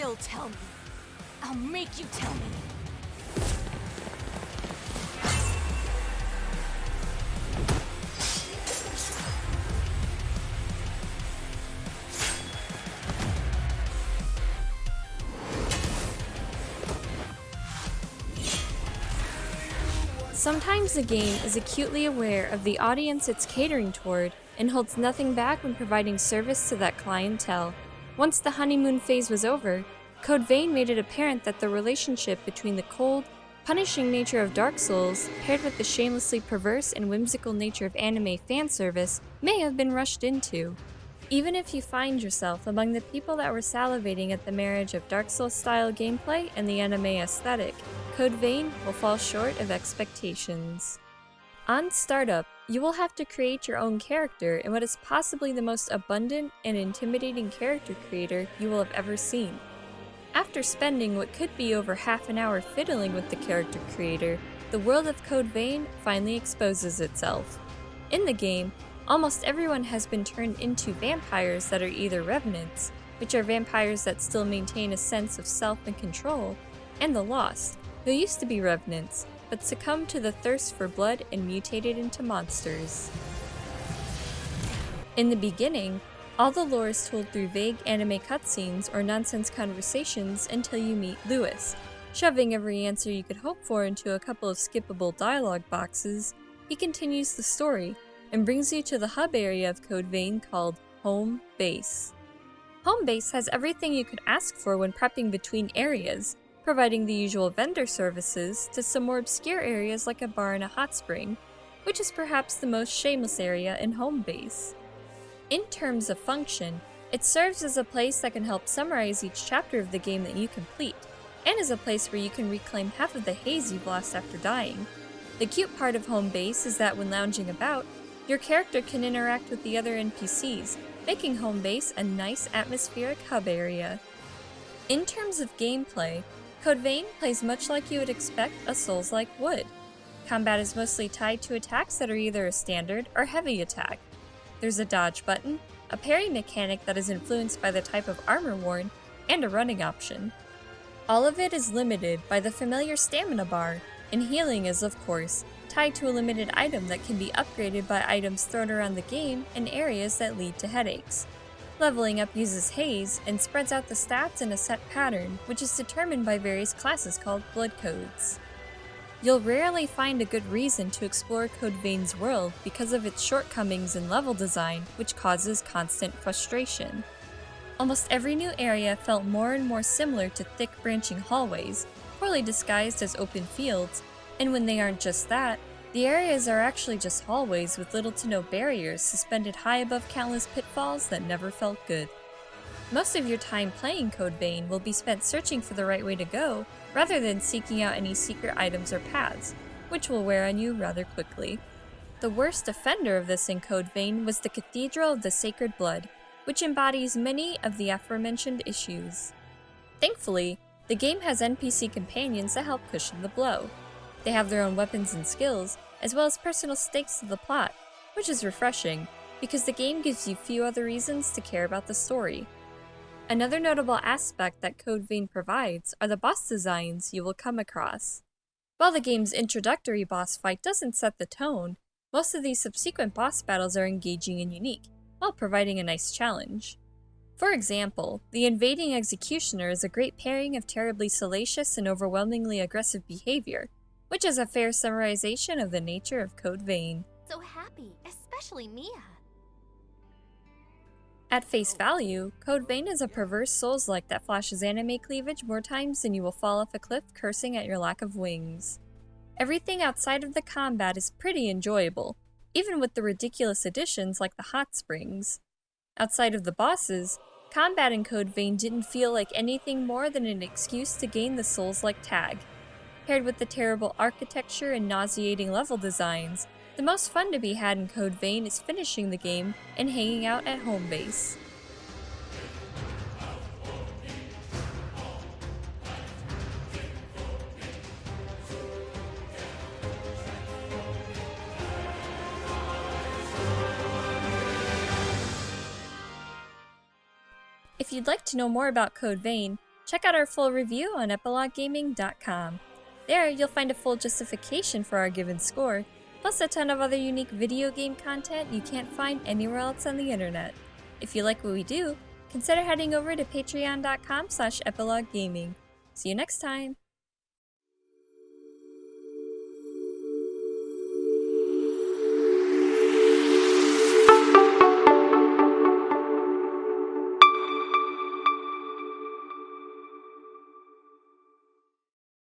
You'll tell me. I'll make you tell me. Sometimes the game is acutely aware of the audience it's catering toward and holds nothing back when providing service to that clientele. Once the honeymoon phase was over, Code Vein made it apparent that the relationship between the cold, punishing nature of Dark Souls paired with the shamelessly perverse and whimsical nature of anime fan service may have been rushed into. Even if you find yourself among the people that were salivating at the marriage of Dark Souls-style gameplay and the anime aesthetic, Code Vein will fall short of expectations. On startup, you will have to create your own character in what is possibly the most abundant and intimidating character creator you will have ever seen. After spending what could be over half an hour fiddling with the character creator, the world of Code Vein finally exposes itself. In the game, almost everyone has been turned into vampires that are either revenants, which are vampires that still maintain a sense of self and control, and the Lost, who used to be revenants, but succumbed to the thirst for blood and mutated into monsters. In the beginning, all the lore is told through vague anime cutscenes or nonsense conversations until you meet Lewis. Shoving every answer you could hope for into a couple of skippable dialogue boxes, he continues the story and brings you to the hub area of Code Vein called Home Base. Home Base has everything you could ask for when prepping between areas, providing the usual vendor services to some more obscure areas like a bar and a hot spring, which is perhaps the most shameless area in Home Base. In terms of function, it serves as a place that can help summarize each chapter of the game that you complete, and as a place where you can reclaim half of the haze you've lost after dying. The cute part of Home Base is that when lounging about, your character can interact with the other NPCs, making Home Base a nice atmospheric hub area. In terms of gameplay, Code Vein plays much like you would expect a Souls-like would. Combat is mostly tied to attacks that are either a standard or heavy attack. There's a dodge button, a parry mechanic that is influenced by the type of armor worn, and a running option. All of it is limited by the familiar stamina bar, and healing is, of course, tied to a limited item that can be upgraded by items thrown around the game in areas that lead to headaches. Leveling up uses haze and spreads out the stats in a set pattern, which is determined by various classes called blood codes. You'll rarely find a good reason to explore Code Vein's world because of its shortcomings in level design, which causes constant frustration. Almost every new area felt more and more similar to thick branching hallways, poorly disguised as open fields, and when they aren't just that, the areas are actually just hallways with little to no barriers suspended high above countless pitfalls that never felt good. Most of your time playing Code Vein will be spent searching for the right way to go, rather than seeking out any secret items or paths, which will wear on you rather quickly. The worst offender of this in Code Vein was the Cathedral of the Sacred Blood, which embodies many of the aforementioned issues. Thankfully, the game has NPC companions that help cushion the blow. They have their own weapons and skills, as well as personal stakes to the plot, which is refreshing, because the game gives you few other reasons to care about the story. Another notable aspect that Code Vein provides are the boss designs you will come across. While the game's introductory boss fight doesn't set the tone, most of these subsequent boss battles are engaging and unique, while providing a nice challenge. For example, the Invading Executioner is a great pairing of terribly salacious and overwhelmingly aggressive behavior, which is a fair summarization of the nature of Code Vein. So happy, especially Mia. At face value, Code Vein is a perverse Souls-like that flashes anime cleavage more times than you will fall off a cliff cursing at your lack of wings. Everything outside of the combat is pretty enjoyable, even with the ridiculous additions like the hot springs. Outside of the bosses, combat in Code Vein didn't feel like anything more than an excuse to gain the Souls-like tag. Paired with the terrible architecture and nauseating level designs, the most fun to be had in Code Vein is finishing the game and hanging out at Home Base. If you'd like to know more about Code Vein, Check out our full review on epiloguegaming.com. There, you'll find a full justification for our given score, plus a ton of other unique video game content you can't find anywhere else on the internet. If you like what we do, consider heading over to patreon.com/epiloguegaming. See you next time!